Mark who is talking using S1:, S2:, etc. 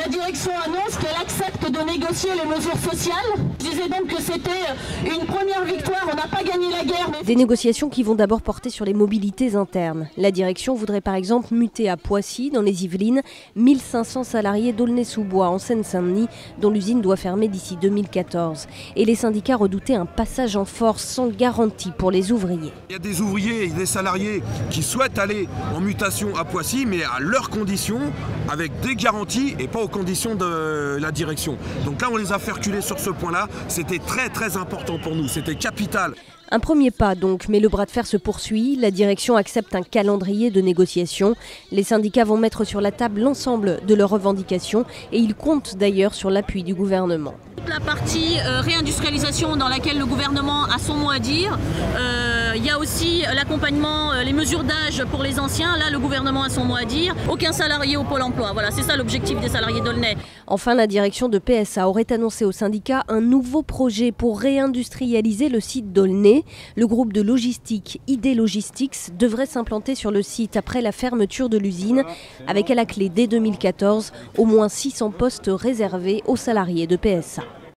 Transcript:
S1: la direction annonce qu'elle accepte de négocier les mesures sociales. Je disais donc que c'était une première victoire, on n'a pas gagné la guerre. Mais...
S2: Des négociations qui vont d'abord porter sur les mobilités internes. La direction voudrait par exemple muter à Poissy, dans les Yvelines, 1500 salariés d'Aulnay-sous-Bois, en Seine-Saint-Denis, dont l'usine doit fermer d'ici 2014. Et les syndicats redoutaient un passage en force sans garantie pour les ouvriers.
S3: Il y a des ouvriers et des salariés qui souhaitent aller en mutation à Poissy, mais à leurs conditions, avec des garanties et pas aux conditions de la direction. Donc là, on les a fait reculer sur ce point-là. C'était très très important pour nous, c'était capital.
S2: Un premier pas donc, mais le bras de fer se poursuit. La direction accepte un calendrier de négociation. Les syndicats vont mettre sur la table l'ensemble de leurs revendications et ils comptent d'ailleurs sur l'appui du gouvernement.
S4: La partie réindustrialisation dans laquelle le gouvernement a son mot à dire. Il y a aussi l'accompagnement, les mesures d'âge pour les anciens. Là, le gouvernement a son mot à dire. Aucun salarié au Pôle emploi. Voilà, c'est ça l'objectif des salariés d'Aulnay.
S2: Enfin, la direction de PSA aurait annoncé aux syndicats un nouveau projet pour réindustrialiser le site d'Aulnay. Le groupe de logistique ID Logistics devrait s'implanter sur le site après la fermeture de l'usine, avec à la clé dès 2014 au moins 600 postes réservés aux salariés de PSA.